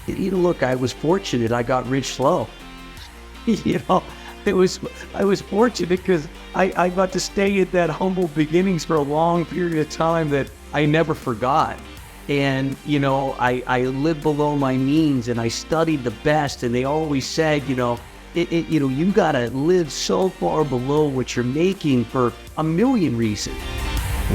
Look, I was fortunate. I got rich slow. you know, I was fortunate because I got to stay at that humble beginnings for a long period of time that I never forgot. And, I lived below my means and I studied the best. And they always said, you got to live so far below what you're making for a million reasons.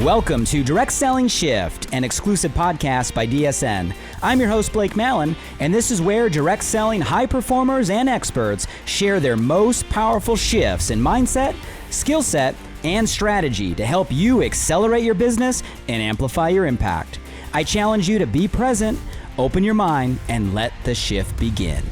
Welcome to Direct Selling Shift, an exclusive podcast by DSN. I'm your host, Blake Mallon, and this is where direct selling high performers and experts share their most powerful shifts in mindset, skill set, and strategy to help you accelerate your business and amplify your impact. I challenge you to be present, open your mind, and let the shift begin.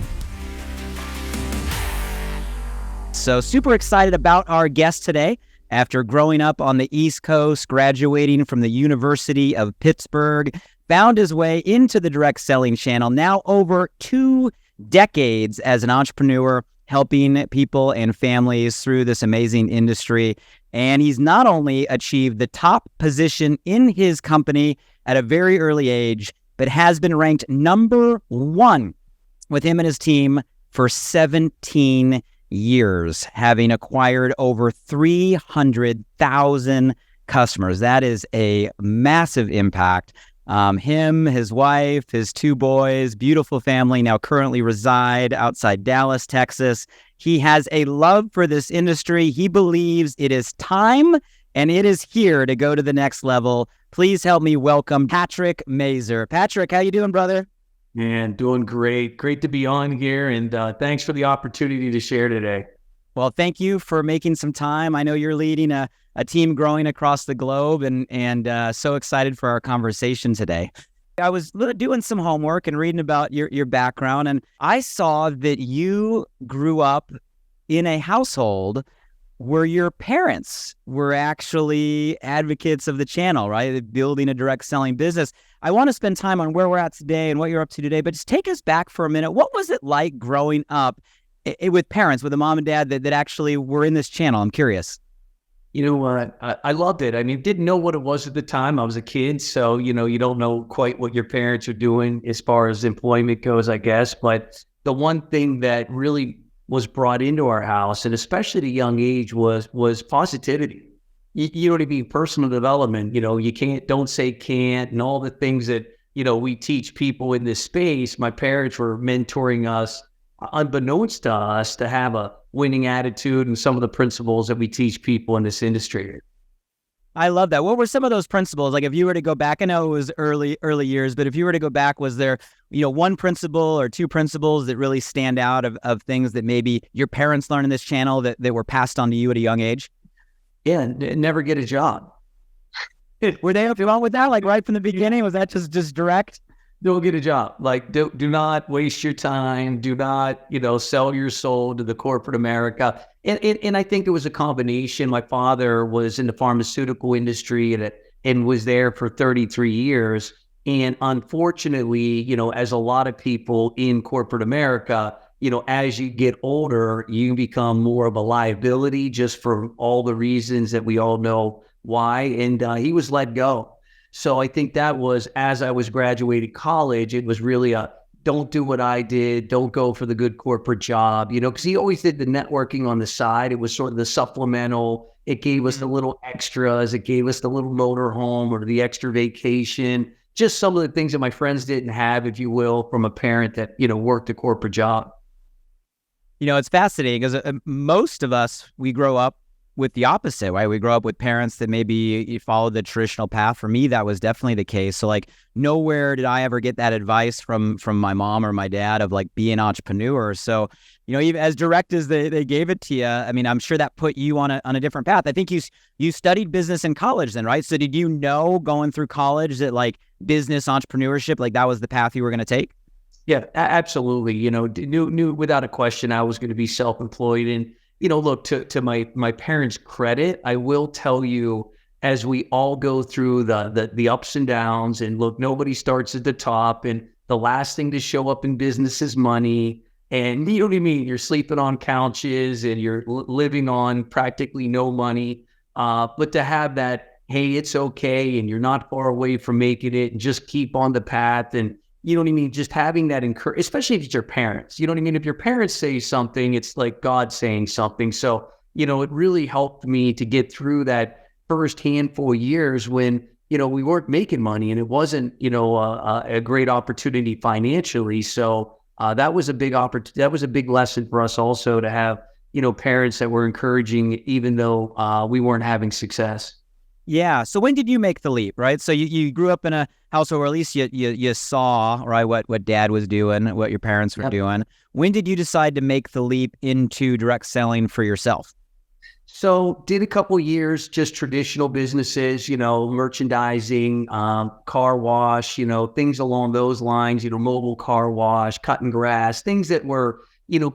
So super excited about our guest today. After growing up on the East Coast, graduating from the University of Pittsburgh, found his way into the direct selling channel, now over 2 decades as an entrepreneur, helping people and families through this amazing industry. And he's not only achieved the top position in his company at a very early age, but has been ranked number 1 with him and his team for 17 years, having acquired over 300,000 customers. That is a massive impact. Him, his wife, his 2 boys, beautiful family now currently reside outside Dallas, Texas. He has a love for this industry. He believes it is time and it is here to go to the next level. Please help me welcome Patrick Mazer. Patrick, how you doing, brother? Man, doing great. Great to be on here, and thanks for the opportunity to share today. Well, thank you for making some time. I know you're leading a team growing across the globe, and so excited for our conversation today. I was doing some homework and reading about your background, and I saw that you grew up in a household where your parents were actually advocates of the channel, right? Building a direct selling business. I want to spend time on where we're at today and what you're up to today, but just take us back for a minute. What was it like growing up with parents, with a mom and dad that actually were in this channel? I'm curious. You know what? I loved it. I mean, didn't know what it was at the time. I was a kid, so, you don't know quite what your parents are doing as far as employment goes, I guess. But the one thing that really was brought into our house, and especially at a young age, was positivity. You know what I mean? Personal development. Don't say can't, and all the things that, we teach people in this space. My parents were mentoring us, unbeknownst to us, to have a winning attitude and some of the principles that we teach people in this industry. I love that. What were some of those principles? Like if you were to go back, I know it was early years, but if you were to go back, was there, one principle or 2 principles that really stand out of things that maybe your parents learned in this channel that were passed on to you at a young age? Yeah, never get a job. Were they up along with that? Like right from the beginning? Was that just direct? Don't get a job. Like, do not waste your time. Do not, sell your soul to the corporate America. And I think it was a combination. My father was in the pharmaceutical industry and was there for 33 years. And unfortunately, as a lot of people in corporate America, as you get older, you become more of a liability just for all the reasons that we all know why. And he was let go. So I think that was, as I was graduating college, it was really don't do what I did. Don't go for the good corporate job, because he always did the networking on the side. It was sort of the supplemental. It gave us the little extras. It gave us the little motor home or the extra vacation, just some of the things that my friends didn't have, if you will, from a parent that, worked a corporate job. It's fascinating because most of us, we grow up with the opposite, right? We grow up with parents that maybe follow the traditional path. For me, that was definitely the case. So like nowhere did I ever get that advice from my mom or my dad of like be an entrepreneur. So, even as direct as they gave it to you, I mean, I'm sure that put you on a different path. I think you studied business in college then, right? So did you know going through college that like business entrepreneurship, like that was the path you were going to take? Yeah, absolutely. Knew without a question I was going to be self-employed. And look, to my parents' credit, I will tell you, as we all go through the ups and downs, and look, nobody starts at the top, and the last thing to show up in business is money. And you know what I mean? You're sleeping on couches and you're living on practically no money. But to have that, hey, it's okay, and you're not far away from making it, and just keep on the path. And you know what I mean? Just having that especially if it's your parents, you know what I mean? If your parents say something, it's like God saying something. So, it really helped me to get through that first handful of years when, we weren't making money and it wasn't, a great opportunity financially. So that was a big opportunity. That was a big lesson for us also to have, parents that were encouraging, even though we weren't having success. Yeah. So when did you make the leap, right? So you grew up in a household where at least you saw, right, what dad was doing, what your parents were doing. When did you decide to make the leap into direct selling for yourself? So did a couple years, just traditional businesses, merchandising, car wash, things along those lines, mobile car wash, cutting grass, things that were,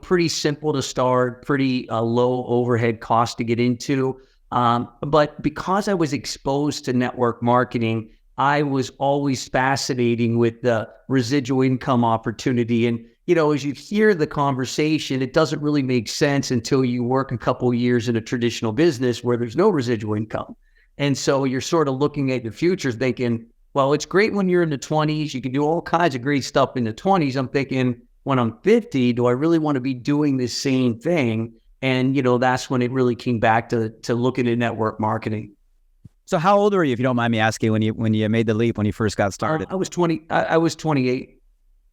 pretty simple to start, pretty low overhead cost to get into. But because I was exposed to network marketing, I was always fascinating with the residual income opportunity. And, as you hear the conversation, it doesn't really make sense until you work a couple of years in a traditional business where there's no residual income. And so you're sort of looking at the future thinking, well, it's great when you're in the 20s. You can do all kinds of great stuff in the 20s. I'm thinking, when I'm 50, do I really want to be doing the same thing? And, that's when it really came back to looking at network marketing. So how old were you, if you don't mind me asking, when you made the leap, when you first got started? I was 20. I was 28.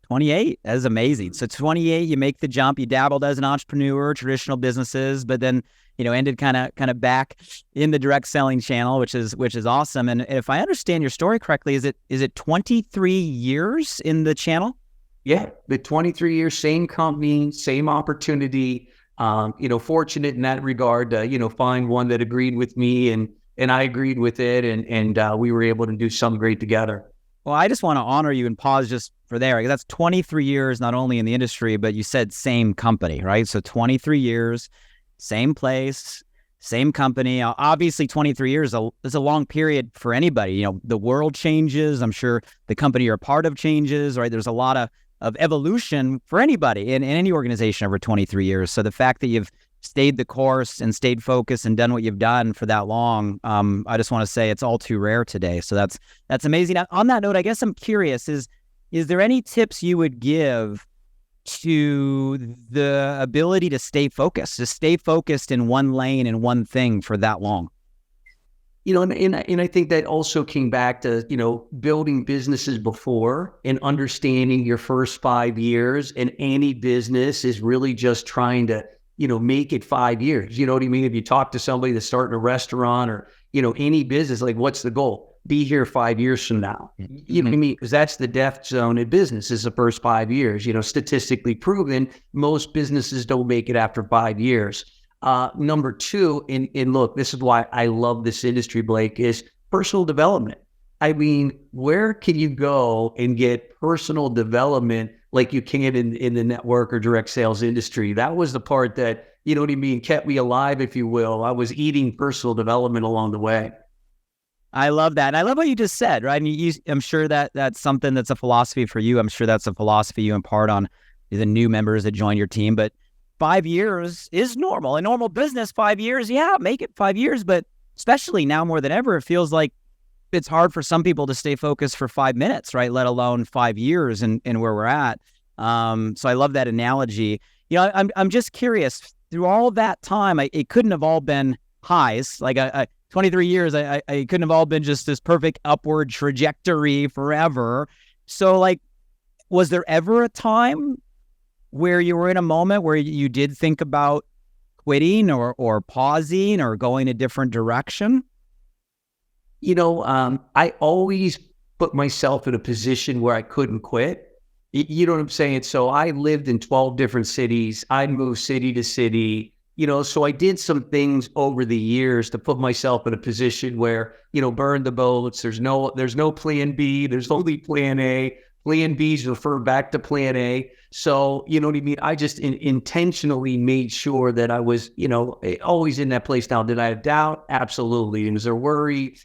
28? That is amazing. So 28, you make the jump, you dabbled as an entrepreneur, traditional businesses, but then, ended kind of back in the direct selling channel, which is awesome. And if I understand your story correctly, is it 23 years in the channel? Yeah, the 23 years, same company, same opportunity. Fortunate in that regard to, find one that agreed with me and I agreed with it and we were able to do something great together. Well, I just want to honor you and pause just for there, because that's 23 years, not only in the industry, but you said same company, right? So 23 years, same place, same company. Obviously 23 years is a long period for anybody. The world changes. I'm sure the company you're a part of changes, right? There's a lot of evolution for anybody in any organization over 23 years. So the fact that you've stayed the course and stayed focused and done what you've done for that long, I just want to say it's all too rare today. So that's amazing. On that note, I guess I'm curious, is there any tips you would give to the ability to stay focused in one lane and one thing for that long? And I think that also came back to, building businesses before and understanding your first 5 years. And any business is really just trying to, make it 5 years. You know what I mean? If you talk to somebody that's starting a restaurant or, any business, like what's the goal? Be here 5 years from now. You know what I mean? Because that's the death zone in business is the first 5 years, statistically proven. Most businesses don't make it after 5 years. Number two, and look, this is why I love this industry, Blake, is personal development. I mean, where can you go and get personal development like you can in the network or direct sales industry? That was the part that, kept me alive, if you will. I was eating personal development along the way. I love that. And I love what you just said, right? And I'm sure that's something that's a philosophy for you. I'm sure that's a philosophy you impart on the new members that join your team. But 5 years is normal. In normal business, 5 years, make it 5 years. But especially now more than ever, it feels like it's hard for some people to stay focused for 5 minutes, right? Let alone 5 years and where we're at. So I love that analogy. I'm just curious, through all that time, it couldn't have all been highs. Like 23 years, I couldn't have all been just this perfect upward trajectory forever. So was there ever a time where you were in a moment where you did think about quitting or pausing or going a different direction? I always put myself in a position where I couldn't quit. You know what I'm saying? So I lived in 12 different cities. I moved city to city, so I did some things over the years to put myself in a position where, burn the boats. There's no plan B. There's only plan A. Plan B's refer back to plan A. So, you know what I mean? I just intentionally made sure that I was, always in that place. Now, did I have doubt? Absolutely. And was there worry,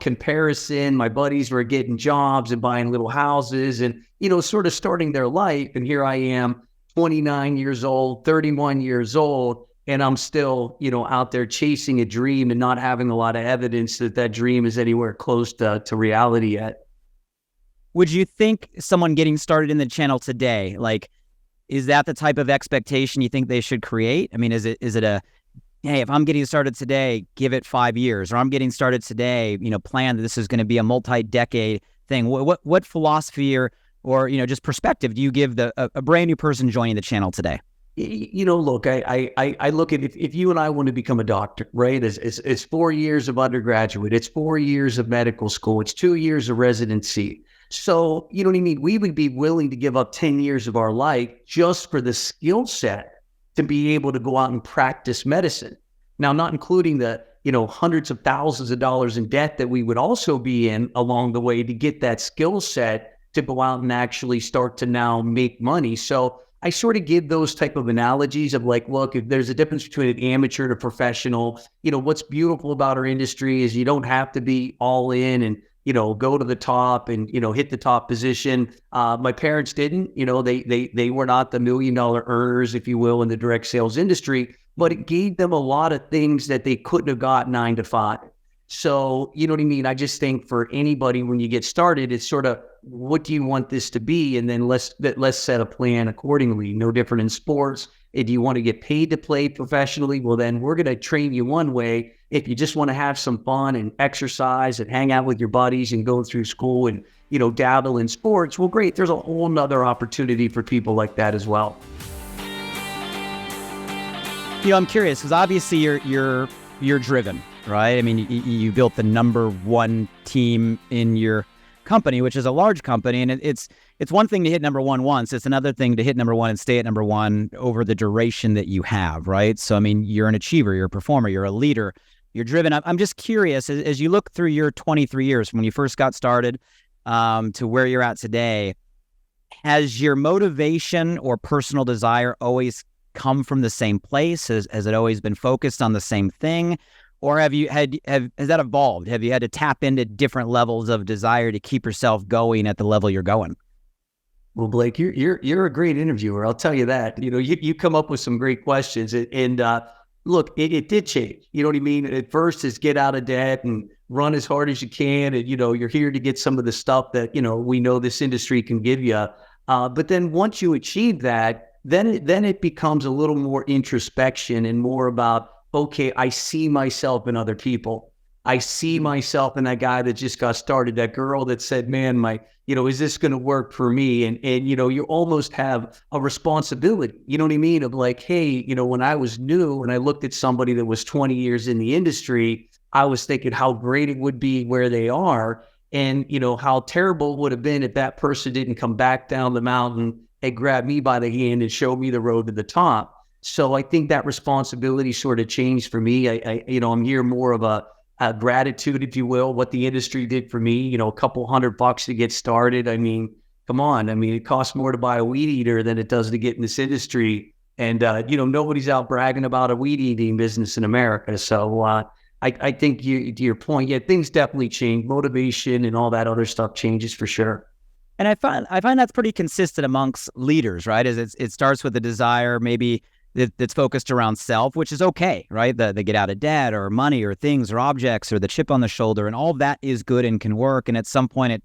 comparison? My buddies were getting jobs and buying little houses and, sort of starting their life. And here I am, 29 years old, 31 years old, and I'm still, out there chasing a dream and not having a lot of evidence that dream is anywhere close to reality yet. would you think someone getting started in the channel today, like, is that the type of expectation you think they should create? I mean, is it a, hey, if I'm getting started today, give it 5 years, or I'm getting started today, plan that this is going to be a multi-decade thing? What philosophy or just perspective do you give a brand new person joining the channel today? Look, I look at if you and I want to become a doctor, right? It's 4 years of undergraduate, it's 4 years of medical school, it's 2 years of residency. So, you know what I mean? We would be willing to give up 10 years of our life just for the skill set to be able to go out and practice medicine. Now, not including the, hundreds of thousands of dollars in debt that we would also be in along the way to get that skill set to go out and actually start to now make money. So I sort of give those type of analogies of like, look, if there's a difference between an amateur and a professional, what's beautiful about our industry is you don't have to be all in and, go to the top and, hit the top position. My parents didn't, they were not the $1 million earners, if you will, in the direct sales industry, but it gave them a lot of things that they couldn't have got 9 to 5. So, you know what I mean? I just think for anybody, when you get started, it's sort of, what do you want this to be? And then let's set a plan accordingly. No different in sports. If you want to get paid to play professionally, well, then we're going to train you one way. If you just want to have some fun and exercise and hang out with your buddies and go through school and, dabble in sports, well, great. There's a whole nother opportunity for people like that as well. I'm curious because obviously you're driven, right? I mean, you built the number one team in your company, which is a large company, and it's one thing to hit number one once. It's another thing to hit number one and stay at number one over the duration that you have, right? So, I mean, you're an achiever, you're a performer, you're a leader, you're driven. I'm just curious, as you look through your 23 years from when you first got started to where you're at today, has your motivation or personal desire always come from the same place? Has it always been focused on the same thing? Or has that evolved? Have you had to tap into different levels of desire to keep yourself going at the level you're going? Well, Blake, you're a great interviewer. I'll tell you that. You come up with some great questions, and look, it did change. You know what I mean? At first, is get out of debt and run as hard as you can, and you're here to get some of the stuff that we know this industry can give you. But then once you achieve that, then it becomes a little more introspection and more about, okay, I see myself in other people. I see myself in that guy that just got started, that girl that said, man, is this going to work for me? And you almost have a responsibility, you know what I mean? Of like, hey, when I was new and I looked at somebody that was 20 years in the industry, I was thinking how great it would be where they are. And, how terrible it would have been if that person didn't come back down the mountain and grab me by the hand and show me the road to the top. So I think that responsibility sort of changed for me. I'm here more of a gratitude, if you will, what the industry did for me. A couple $100 to get started. I mean, come on. I mean, it costs more to buy a weed eater than it does to get in this industry. And, nobody's out bragging about a weed eating business in America. So I think to your point, yeah, things definitely change. Motivation and all that other stuff changes for sure. And I find that's pretty consistent amongst leaders, right? As it starts with a desire, maybe that's focused around self, which is okay, right? The get out of debt or money or things or objects or the chip on the shoulder, and all of that is good and can work. And at some point, it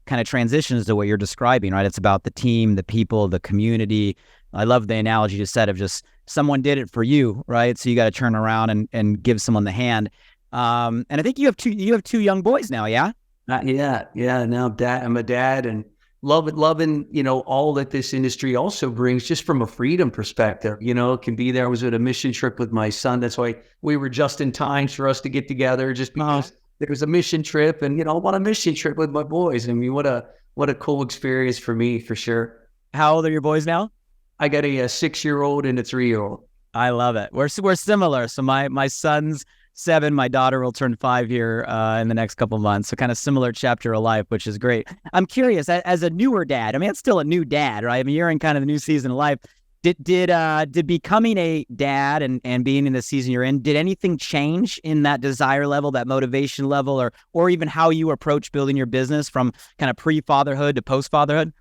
kind of transitions to what you're describing, right? It's about the team, the people, the community. I love the analogy you said of just someone did it for you, right? So you got to turn around and give someone the hand. And I think you have two young boys now, yeah? Yeah. Now I'm a dad and loving, all that this industry also brings just from a freedom perspective. It can be there. I was at a mission trip with my son. That's why we were just in time for us to get together, just because there was a mission trip and, I want a mission trip with my boys. I mean, what a cool experience for me, for sure. How old are your boys now? I got a 6-year-old and a 3-year-old. I love it. We're similar. So my son's 7, my daughter will turn 5 here in the next couple months. So kind of similar chapter of life, which is great. I'm curious, as a newer dad, I mean, it's still a new dad, right? I mean, you're in kind of the new season of life. Did becoming a dad and being in the season you're in, did anything change in that desire level, that motivation level, or even how you approach building your business from kind of pre-fatherhood to post-fatherhood?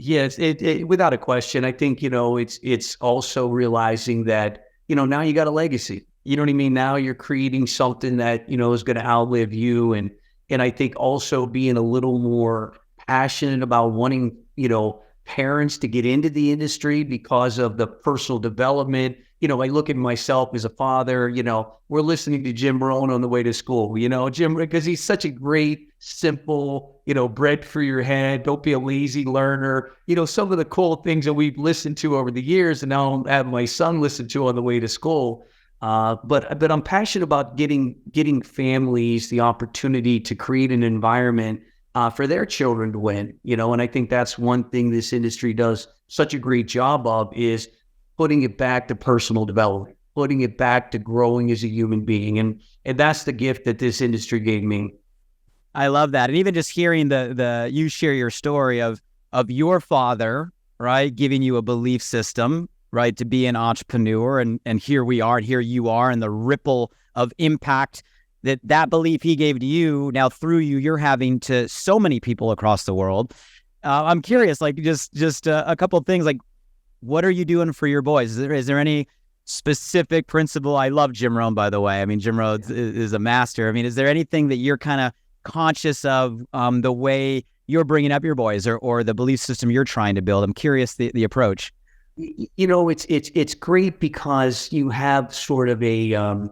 Yes, it without a question. I think, it's also realizing that, now you got a legacy. You know what I mean? Now you're creating something that, is going to outlive you. And I think also being a little more passionate about wanting, parents to get into the industry because of the personal development. I look at myself as a father, we're listening to Jim Rohn on the way to school, Jim, because he's such a great, simple, bread for your head. Don't be a lazy learner. Some of the cool things that we've listened to over the years, and now I have my son listen to on the way to school. But I'm passionate about getting families the opportunity to create an environment for their children to win, and I think that's one thing this industry does such a great job of, is putting it back to personal development, putting it back to growing as a human being. And that's the gift that this industry gave me. I love that. And even just hearing you share your story of your father, right, giving you a belief system, right, to be an entrepreneur, and here we are, and here you are, and the ripple of impact that belief he gave to you, now through you, you're having to so many people across the world. I'm curious, like just a couple of things, like what are you doing for your boys? Is there any specific principle? I love Jim Rohn, by the way. I mean, Jim Rohn is a master. I mean, is there anything that you're kind of conscious of the way you're bringing up your boys, or the belief system you're trying to build? I'm curious the approach. It's great because you have sort of a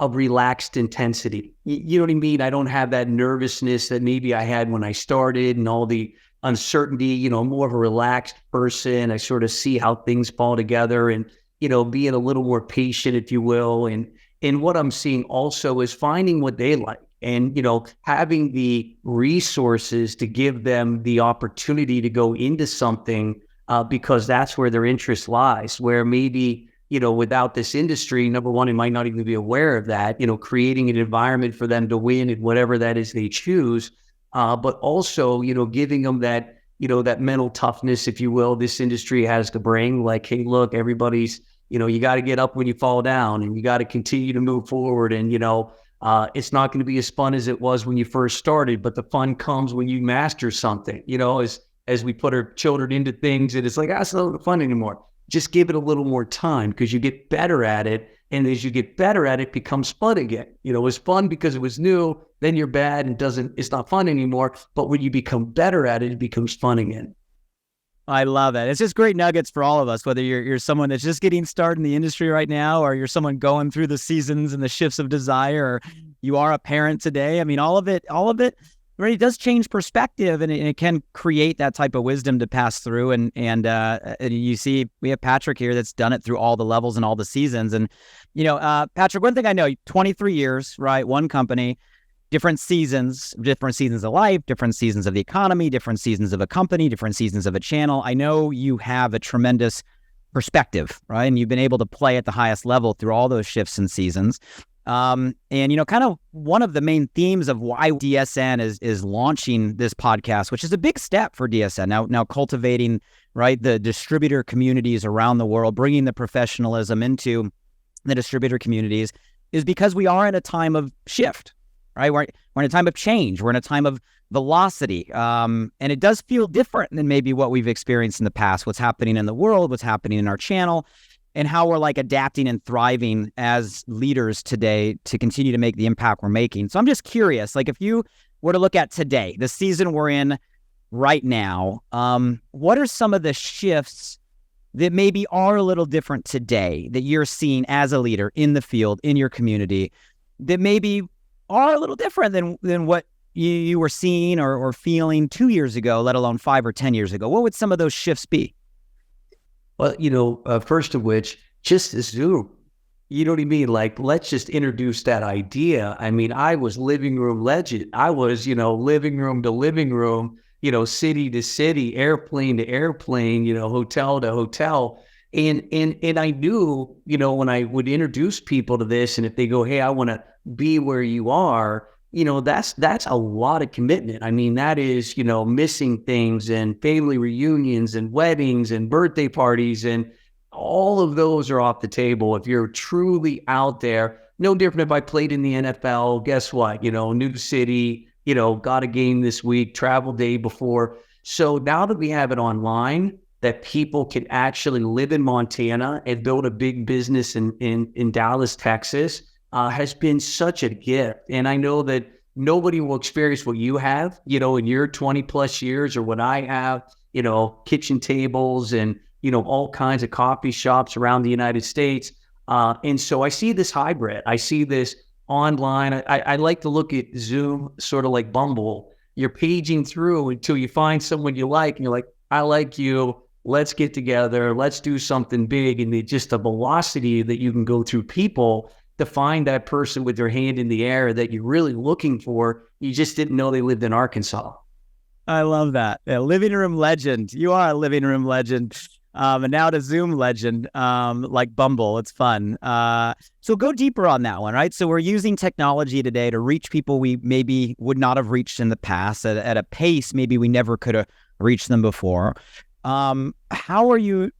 relaxed intensity. You know what I mean? I don't have that nervousness that maybe I had when I started, and all the uncertainty. I'm more of a relaxed person. I sort of see how things fall together, and, being a little more patient, if you will. And what I'm seeing also is finding what they like, and, having the resources to give them the opportunity to go into something because that's where their interest lies, where maybe, without this industry, number one, it might not even be aware of that, creating an environment for them to win at whatever that is they choose. But also, giving them that, that mental toughness, if you will, this industry has to bring. Like, hey, look, everybody's, you got to get up when you fall down, and you got to continue to move forward. And, it's not going to be as fun as it was when you first started, but the fun comes when you master something, as we put our children into things, and it's like, it's not fun anymore. Just give it a little more time, because you get better at it. And as you get better at it, it becomes fun again. It was fun because it was new, then you're bad and it's not fun anymore. But when you become better at it, it becomes fun again. I love it. It's just great nuggets for all of us, whether you're someone that's just getting started in the industry right now, or you're someone going through the seasons and the shifts of desire, or you are a parent today. I mean, all of it really does change perspective, and it can create that type of wisdom to pass through. And you see, we have Patrick here that's done it through all the levels and all the seasons. And, Patrick, one thing I know, 23 years, right? One company, different seasons of life, different seasons of the economy, different seasons of a company, different seasons of a channel. I know you have a tremendous perspective, right? And you've been able to play at the highest level through all those shifts and seasons. And, kind of one of the main themes of why DSN is launching this podcast, which is a big step for DSN. Now cultivating, right, the distributor communities around the world, bringing the professionalism into the distributor communities, is because we are in a time of shift, right? We're in a time of change. We're in a time of velocity. And it does feel different than maybe what we've experienced in the past, what's happening in the world, what's happening in our channel, and how we're like adapting and thriving as leaders today to continue to make the impact we're making. So I'm just curious, like if you were to look at today, the season we're in right now, what are some of the shifts that maybe are a little different today that you're seeing as a leader in the field, in your community, that maybe are a little different than what you were seeing or feeling 2 years ago, let alone 5 or 10 years ago? What would some of those shifts be? Well, first of which, just Zoom. You know what I mean? Like, let's just introduce that idea. I mean, I was living room legend. I was, living room to living room, city to city, airplane to airplane, hotel to hotel. And I knew, when I would introduce people to this, and if they go, hey, I want to be where you are, that's a lot of commitment. I mean, that is, missing things, and family reunions and weddings and birthday parties, and all of those are off the table. If you're truly out there, no different if I played in the NFL, guess what? New city, got a game this week, travel day before. So now that we have it online, that people can actually live in Montana and build a big business in Dallas, Texas, has been such a gift. And I know that, nobody will experience what you have, in your 20 plus years, or what I have, kitchen tables and, all kinds of coffee shops around the United States. And so I see this hybrid. I see this online. I like to look at Zoom sort of like Bumble. You're paging through until you find someone you like, and you're like, I like you. Let's get together. Let's do something big. And just the velocity that you can go through people to find that person with their hand in the air that you're really looking for. You just didn't know they lived in Arkansas. I love that. Yeah, living room legend. You are a living room legend. And now to Zoom legend, like Bumble. It's fun. So go deeper on that one, right? So we're using technology today to reach people we maybe would not have reached in the past at a pace maybe we never could have reached them before. How are you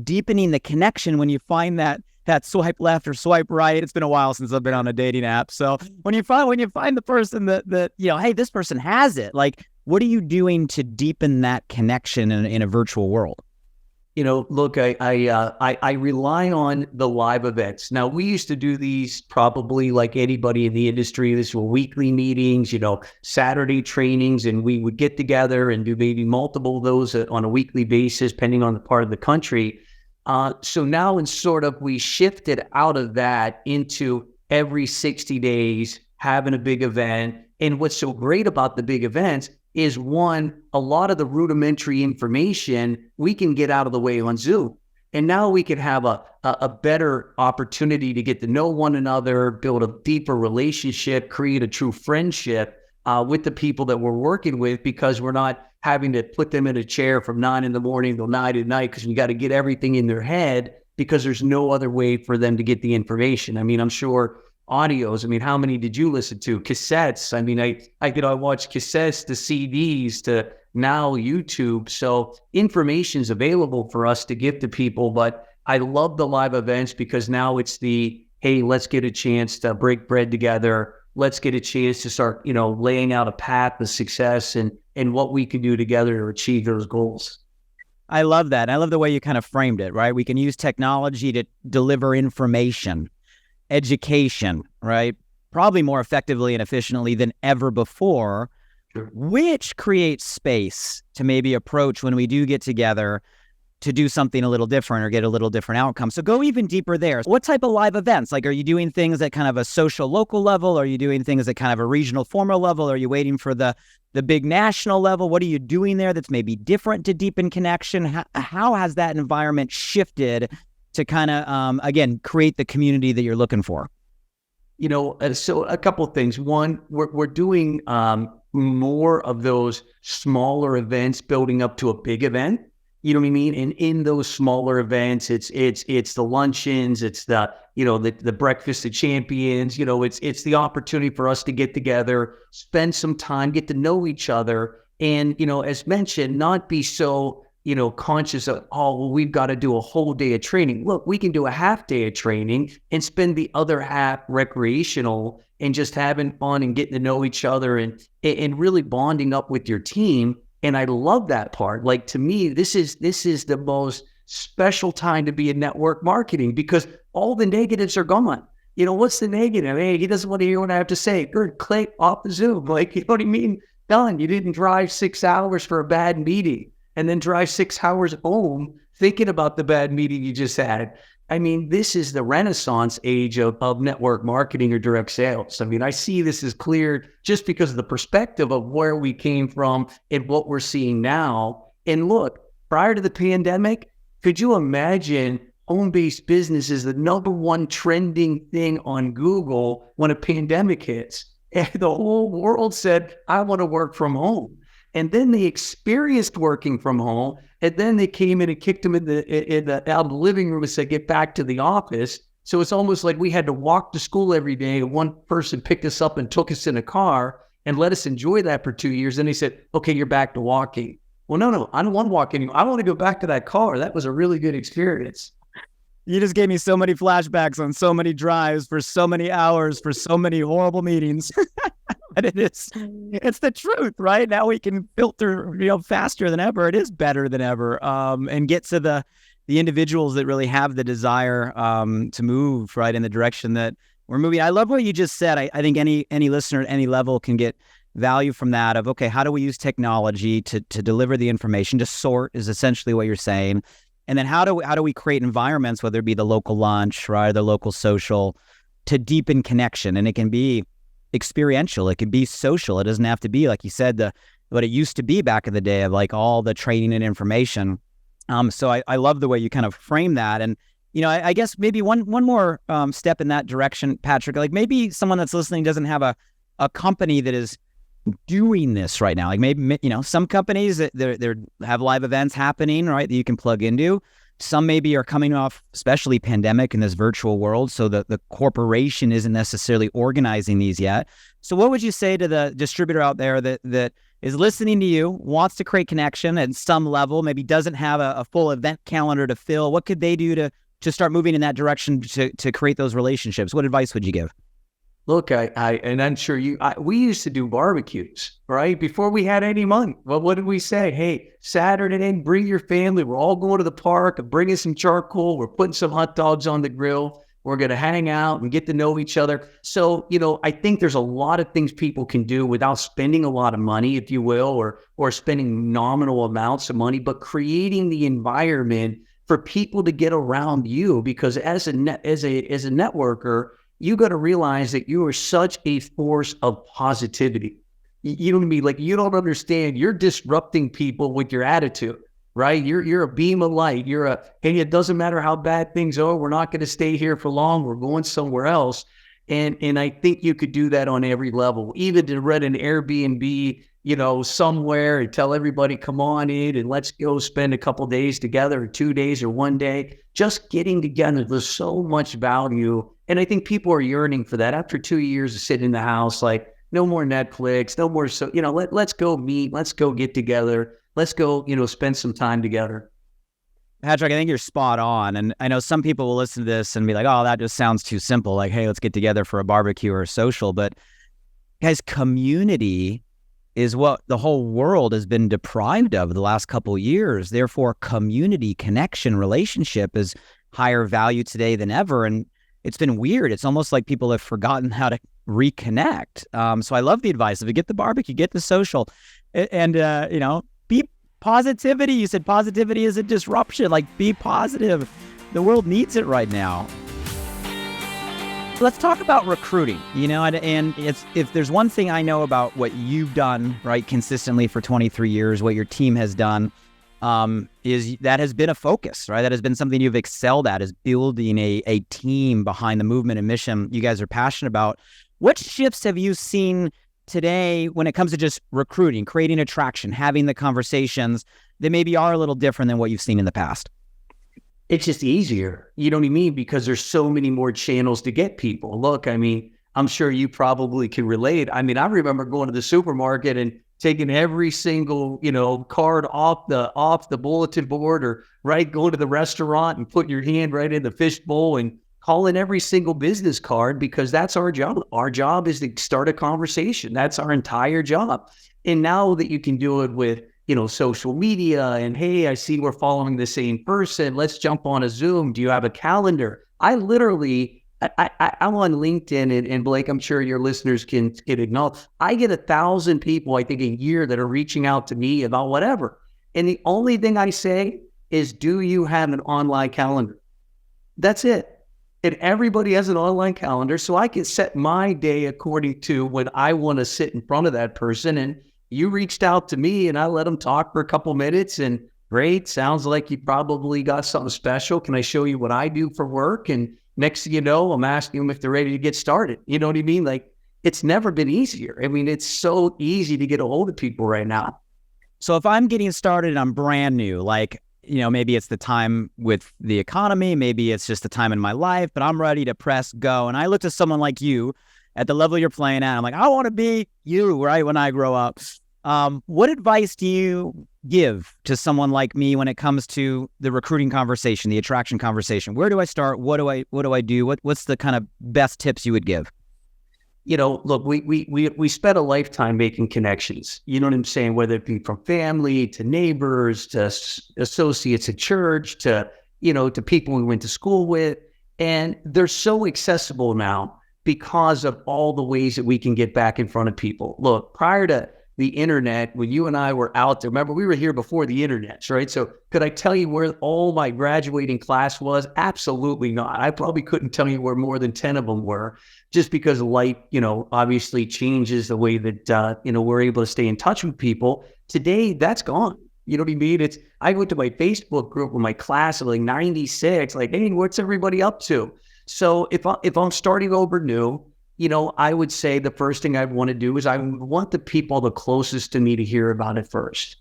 deepening the connection when you find that swipe left or swipe right? It's been a while since I've been on a dating app. So when you find the person that hey, this person has it, like, what are you doing to deepen that connection in a virtual world? Look, I rely on the live events. Now, we used to do these probably like anybody in the industry. These were weekly meetings, Saturday trainings, and we would get together and do maybe multiple of those on a weekly basis, depending on the part of the country. So now we shifted out of that into every 60 days, having a big event. And what's so great about the big events is, one, a lot of the rudimentary information we can get out of the way on Zoom. And now we can have a better opportunity to get to know one another, build a deeper relationship, create a true friendship with the people that we're working with, because we're not having to put them in a chair from 9 a.m. till 9 at night, because we got to get everything in their head, because there's no other way for them to get the information. I mean, I'm sure audios. I mean, how many did you listen to? Cassettes. I mean, I watch cassettes to CDs to now YouTube. So information's available for us to give to people. But I love the live events, because now it's hey, let's get a chance to break bread together. Let's get a chance to start, laying out a path of success and what we can do together to achieve those goals. I love that. I love the way you kind of framed it, right? We can use technology to deliver information, education, right? Probably more effectively and efficiently than ever before, Sure. Which creates space to maybe approach when we do get together to do something a little different or get a little different outcome. So go even deeper there. What type of live events? Like, are you doing things at kind of a social local level? Are you doing things at kind of a regional formal level? Are you waiting for the big national level? What are you doing there that's maybe different to deepen connection? How has that environment shifted to kind of, again, create the community that you're looking for? So a couple of things. One, we're doing more of those smaller events building up to a big event. You know what I mean? And in those smaller events, it's the luncheons, it's the breakfast of champions. It's the opportunity for us to get together, spend some time, get to know each other, and as mentioned, not be so conscious of, we've got to do a whole day of training. Look, we can do a half day of training and spend the other half recreational and just having fun and getting to know each other and really bonding up with your team. And I love that part. Like, to me, this is the most special time to be in network marketing, because all the negatives are gone. What's the negative? Hey, he doesn't want to hear what I have to say. Good, click off the Zoom. Like, you know what I mean? Done. You didn't drive 6 hours for a bad meeting and then drive 6 hours home thinking about the bad meeting you just had. I mean, this is the Renaissance age of network marketing or direct sales. I mean, I see this as clear just because of the perspective of where we came from and what we're seeing now. And look, prior to the pandemic, could you imagine home-based business is the number one trending thing on Google when a pandemic hits? And the whole world said, I want to work from home. And then they experienced working from home, and then they came in and kicked them out of the living room and said, get back to the office. So it's almost like we had to walk to school every day, and one person picked us up and took us in a car and let us enjoy that for 2 years. Then they said, okay, you're back to walking. Well, no, I don't want to walk anymore. I want to go back to that car. That was a really good experience. You just gave me so many flashbacks on so many drives for so many hours for so many horrible meetings. But it's the truth, right? Now we can filter, faster than ever. It is better than ever, and get to the individuals that really have the desire to move right in the direction that we're moving. I love what you just said. I think any listener at any level can get value from that of, okay, how do we use technology to deliver the information, to sort is essentially what you're saying. And then how do we create environments, whether it be the local lunch, right, the local social, to deepen connection. And it can be experiential. It can be social. It doesn't have to be, like you said, what it used to be back in the day of like all the training and information. So I love the way you kind of frame that. And, I guess maybe one more step in that direction, Patrick, like maybe someone that's listening doesn't have a company that is doing this right now. Like maybe, some companies that they have live events happening, right, that you can plug into. Some maybe are coming off, especially pandemic in this virtual world, so that the corporation isn't necessarily organizing these yet. So what would you say to the distributor out there that is listening to you, wants to create connection at some level, maybe doesn't have a full event calendar to fill? What could they do to start moving in that direction to create those relationships? What advice would you give? Look, and I'm sure we used to do barbecues, right? Before we had any money. Well, what did we say? Hey, Saturday night, bring your family. We're all going to the park, bringing some charcoal. We're putting some hot dogs on the grill. We're going to hang out and get to know each other. So, I think there's a lot of things people can do without spending a lot of money, if you will, or spending nominal amounts of money, but creating the environment for people to get around you. Because as a networker, you got to realize that you are such a force of positivity. You know what I mean? Like, you don't understand. You're disrupting people with your attitude, right? You're a beam of light. Hey, it doesn't matter how bad things are. We're not going to stay here for long. We're going somewhere else. And I think you could do that on every level, even to rent an Airbnb, somewhere and tell everybody, come on in and let's go spend a couple days together, or 2 days or 1 day, just getting together. There's so much value. And I think people are yearning for that after 2 years of sitting in the house, like no more Netflix, no more. So, let's go meet, let's go get together. Let's go, spend some time together. Patrick, I think you're spot on. And I know some people will listen to this and be like, oh, that just sounds too simple. Like, hey, let's get together for a barbecue or a social. But guys, community is what the whole world has been deprived of the last couple of years. Therefore, community, connection, relationship is higher value today than ever. And it's been weird. It's almost like people have forgotten how to reconnect. So I love the advice. If you get the barbecue, get the social, and be positivity. You said positivity is a disruption. Like, be positive. The world needs it right now. Let's talk about recruiting, and if there's one thing I know about what you've done, right, consistently for 23 years, what your team has done, is that has been a focus, right? That has been something you've excelled at, is building a team behind the movement and mission you guys are passionate about. What shifts have you seen today when it comes to just recruiting, creating attraction, having the conversations that maybe are a little different than what you've seen in the past? It's just easier, you know what I mean? Because there's so many more channels to get people. Look, I'm sure you probably can relate. I remember going to the supermarket and taking every single, card off the bulletin board, or right, going to the restaurant and putting your hand right in the fish bowl and calling every single business card, because that's our job. Our job is to start a conversation. That's our entire job. And now that you can do it with, social media, and hey, I see we're following the same person. Let's jump on a Zoom. Do you have a calendar? I'm on LinkedIn, and Blake, I'm sure your listeners can acknowledge, I get 1,000 people, I think, a year that are reaching out to me about whatever. And the only thing I say is, do you have an online calendar? That's it. And everybody has an online calendar, so I can set my day according to when I want to sit in front of that person. And you reached out to me, and I let them talk for a couple minutes, and great, sounds like you probably got something special. Can I show you what I do for work? And next thing you know, I'm asking them if they're ready to get started. You know what I mean? Like, it's never been easier. It's so easy to get a hold of people right now. So if I'm getting started and I'm brand new, like, maybe it's the time with the economy, maybe it's just the time in my life, but I'm ready to press go. And I look to someone like you at the level you're playing at. I'm like, I want to be you, right, when I grow up. What advice do you give to someone like me when it comes to the recruiting conversation, the attraction conversation? Where do I start? What do I do? What's the kind of best tips you would give? Look, we spent a lifetime making connections. You know what I'm saying? Whether it be from family to neighbors to associates at church to, to people we went to school with. And they're so accessible now because of all the ways that we can get back in front of people. Look, prior to the internet, when you and I were out there, remember, we were here before the internet, right? So could I tell you where all my graduating class was? Absolutely not. I probably couldn't tell you where more than 10 of them were, just because light, obviously changes the way that, we're able to stay in touch with people. Today, that's gone. You know what I mean? I went to my Facebook group with my class of like 96, like, hey, what's everybody up to? So if I'm starting over new, I would say the first thing I'd want to do is I would want the people the closest to me to hear about it first.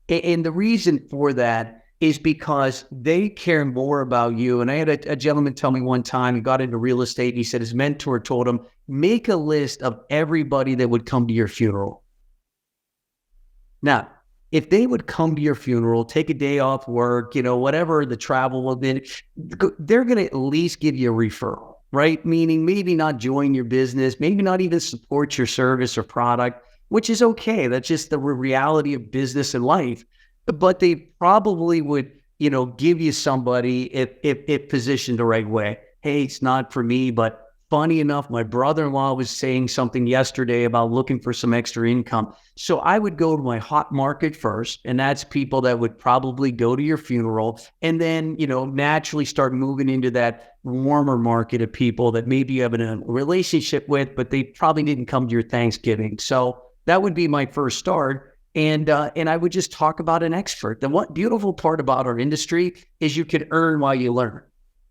And the reason for that is because they care more about you. And I had a gentleman tell me one time, he got into real estate, and he said his mentor told him, make a list of everybody that would come to your funeral. Now, if they would come to your funeral, take a day off work, whatever the travel will be, they're going to at least give you a referral. Right? Meaning maybe not join your business, maybe not even support your service or product, which is okay. That's just the reality of business and life. But they probably would, give you somebody if positioned the right way. Hey, it's not for me, but funny enough, my brother-in-law was saying something yesterday about looking for some extra income. So I would go to my hot market first, and that's people that would probably go to your funeral, and then, naturally start moving into that warmer market of people that maybe you have a relationship with, but they probably didn't come to your Thanksgiving. So that would be my first start. And I would just talk about an expert. The one beautiful part about our industry is you can earn while you learn.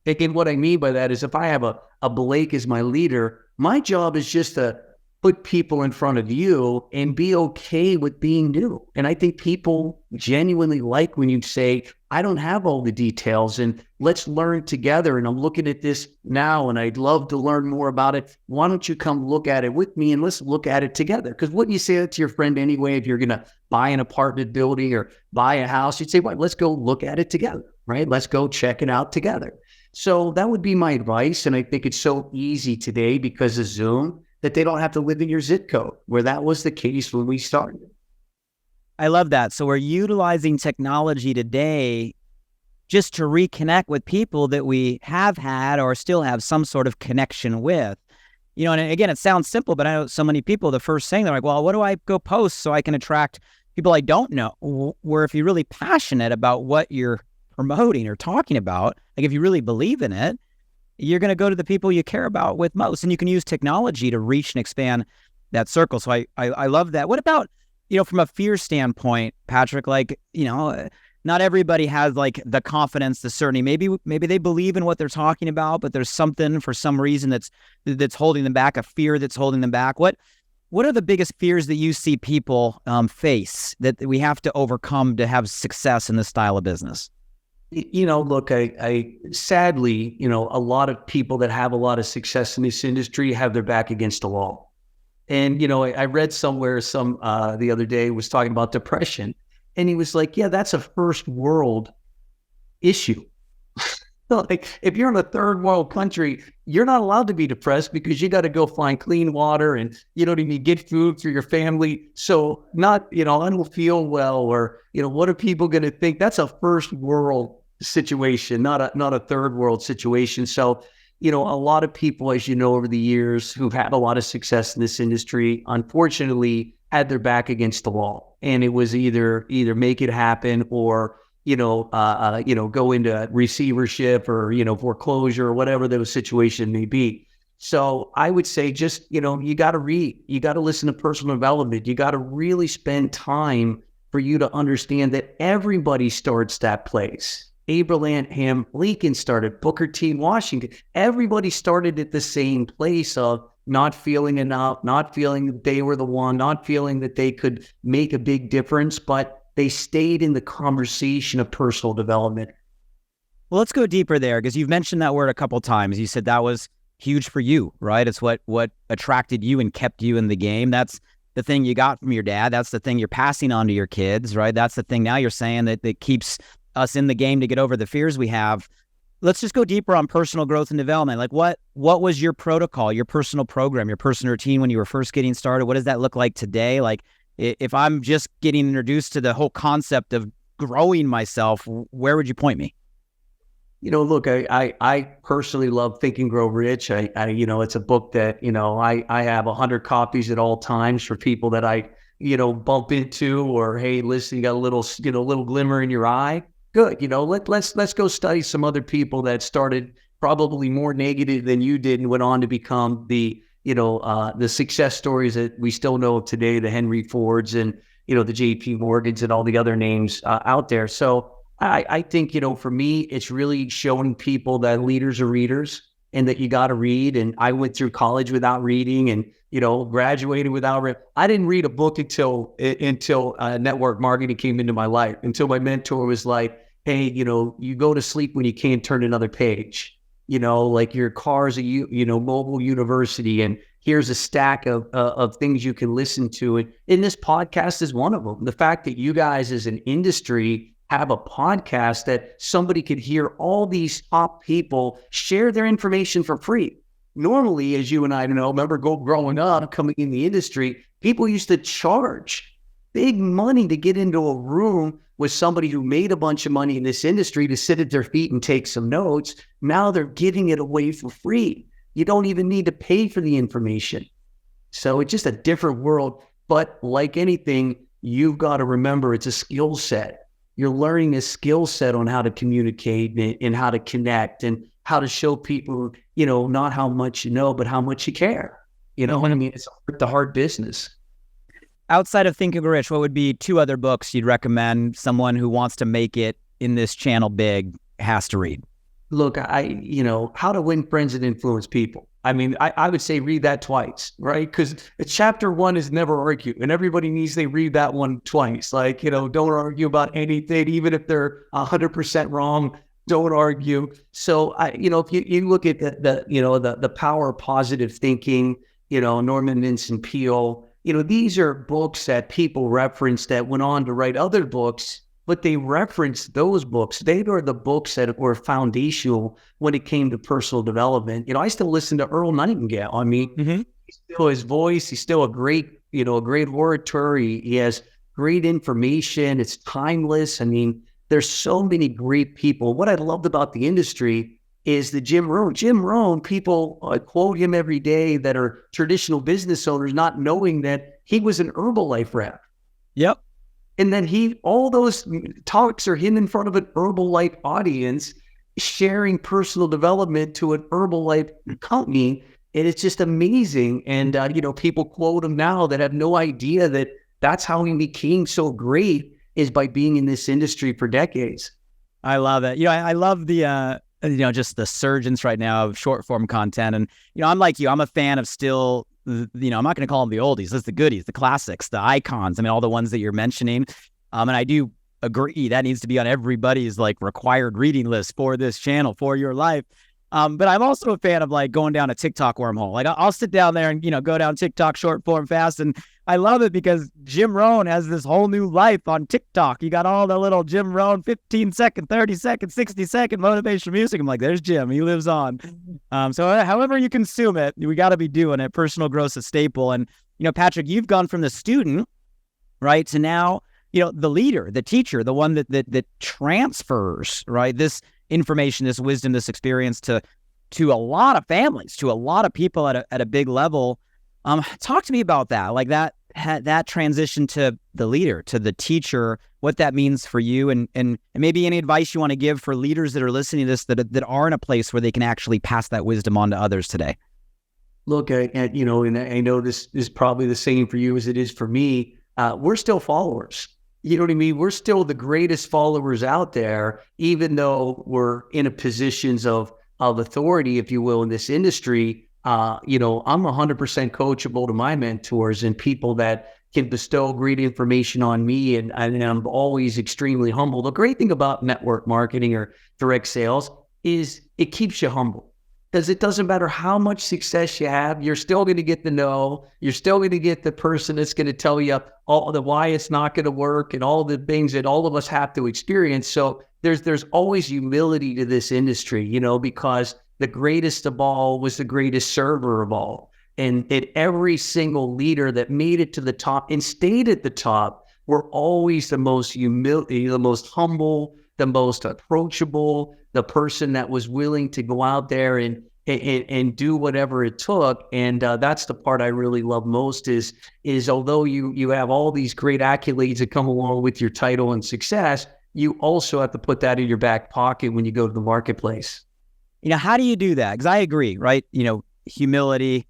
And what I mean by that is if I have a Blake as my leader, my job is just to put people in front of you and be okay with being new. And I think people genuinely like when you say, I don't have all the details and let's learn together. And I'm looking at this now and I'd love to learn more about it. Why don't you come look at it with me and let's look at it together? Because wouldn't you say that to your friend anyway, if you're going to buy an apartment building or buy a house, you'd say, well, let's go look at it together, right? Let's go check it out together. So that would be my advice. And I think it's so easy today because of Zoom that they don't have to live in your zip code, where that was the case when we started. I love that. So we're utilizing technology today just to reconnect with people that we have had or still have some sort of connection with. And again, it sounds simple, but I know so many people, the first thing they're like, well, what do I go post so I can attract people I don't know? Where if you're really passionate about what you're promoting or talking about, like if you really believe in it, you're going to go to the people you care about with most, and you can use technology to reach and expand that circle. So I love that. What about, from a fear standpoint, Patrick, like, not everybody has like the confidence, the certainty. Maybe they believe in what they're talking about, but there's something for some reason that's holding them back, a fear that's holding them back. What are the biggest fears that you see people face that we have to overcome to have success in this style of business? Look, I sadly, a lot of people that have a lot of success in this industry have their back against the wall. And, I read somewhere the other day was talking about depression, and he was like, yeah, that's a first world issue. Like if you're in a third world country, you're not allowed to be depressed because you got to go find clean water and, get food for your family. So not, I don't feel well, or, what are people going to think? That's a first world situation, not a third world situation. So, a lot of people, as over the years who've had a lot of success in this industry, unfortunately had their back against the wall, and it was either make it happen or, go into receivership or, foreclosure or whatever the situation may be. So I would say just, you got to read, you got to listen to personal development. You got to really spend time for you to understand that everybody starts that place. Abraham Lincoln started, Booker T. Washington. Everybody started at the same place of not feeling enough, not feeling that they were the one, not feeling that they could make a big difference, but they stayed in the conversation of personal development. Well, let's go deeper there, because you've mentioned that word a couple of times. You said that was huge for you, right? It's what attracted you and kept you in the game. That's the thing you got from your dad. That's the thing you're passing on to your kids, right? That's the thing now you're saying that keeps us in the game to get over the fears we have. Let's just go deeper on personal growth and development. Like what was your protocol, your personal program, your personal routine when you were first getting started? What does that look like today? Like if I'm just getting introduced to the whole concept of growing myself, where would you point me? Look, I personally love Think and Grow Rich. It's a book that, I have 100 copies at all times for people that I, bump into, or, hey, listen, you got a little glimmer in your eye. Good. Let's go study some other people that started probably more negative than you did and went on to become the success stories that we still know of today, the Henry Fords and, the JP Morgans and all the other names out there. So I think, for me, it's really showing people that leaders are readers and that you got to read. And I went through college without reading and, graduated without I didn't read a book until network marketing came into my life, until my mentor was like, hey, you go to sleep when you can't turn another page, like your car's a, mobile university, and here's a stack of things you can listen to. And this podcast is one of them. The fact that you guys as an industry have a podcast that somebody could hear all these top people share their information for free. Normally, as you and I know, remember growing up, coming in the industry, people used to charge big money to get into a room with somebody who made a bunch of money in this industry to sit at their feet and take some notes. Now they're giving it away for free. You don't even need to pay for the information. So it's just a different world. But like anything, you've got to remember it's a skill set. You're learning a skill set on how to communicate and how to connect and how to show people, not how much you know, but how much you care. You know what I mean? It's the hard business. Outside of Think and Grow Rich, what would be 2 other books you'd recommend someone who wants to make it in this channel big has to read? Look, How to Win Friends and Influence People. I mean, I would say read that twice, right? Because chapter 1 is never argue, and everybody needs to read that one twice. Like, don't argue about anything, even if they're 100% wrong. Don't argue. So, if you look at the power of positive thinking, Norman Vincent Peale, these are books that people reference that went on to write other books, but they reference those books. They are the books that were foundational when it came to personal development. I still listen to Earl Nightingale. I mean, he's still his voice. He's still a great orator. He has great information. It's timeless. I mean, there's so many great people. What I loved about the industry is the Jim Rohn, people quote him every day that are traditional business owners, not knowing that he was an Herbalife rep. Yep. And then all those talks are him in front of an Herbalife audience, sharing personal development to an Herbalife company. And it's just amazing. And, people quote him now that have no idea that that's how he became so great, is by being in this industry for decades. I love it. I love the, just the surgence right now of short form content. And, I'm like you, I'm a fan of still, I'm not going to call them the oldies. It's the goodies, the classics, the icons. I mean, all the ones that you're mentioning. And I do agree that needs to be on everybody's required reading list for this channel, for your life. But I'm also a fan of going down a TikTok wormhole. I'll sit down there and, go down TikTok short form fast. And I love it because Jim Rohn has this whole new life on TikTok. You got all the little Jim Rohn 15-second, 30-second, 60-second motivational music. I'm like, there's Jim. He lives on. So however you consume it, we got to be doing it. Personal growth's a staple. And, Patrick, you've gone from the student, right, to now, the leader, the teacher, the one that transfers, right, this information, this wisdom, this experience to a lot of families, to a lot of people at a big level. Talk to me about that, that transition to the leader, to the teacher, what that means for you, and maybe any advice you want to give for leaders that are listening to this that are in a place where they can actually pass that wisdom on to others today. Look, and I know this is probably the same for you as it is for me. We're still followers. You know what I mean? We're still the greatest followers out there, even though we're in a positions of authority, if you will, in this industry. I'm 100% coachable to my mentors and people that can bestow great information on me. And I'm always extremely humble. The great thing about network marketing or direct sales is it keeps you humble. Because it doesn't matter how much success you have, you're still going to get the no. You're still going to get the person that's going to tell you all the why it's not going to work and all the things that all of us have to experience. So there's always humility to this industry, because the greatest of all was the greatest server of all. And that every single leader that made it to the top and stayed at the top were always the most humble, the most approachable, the person that was willing to go out there and do whatever it took. And that's the part I really love most is although you have all these great accolades that come along with your title and success, you also have to put that in your back pocket when you go to the marketplace. How do you do that? Because I agree, right? Humility,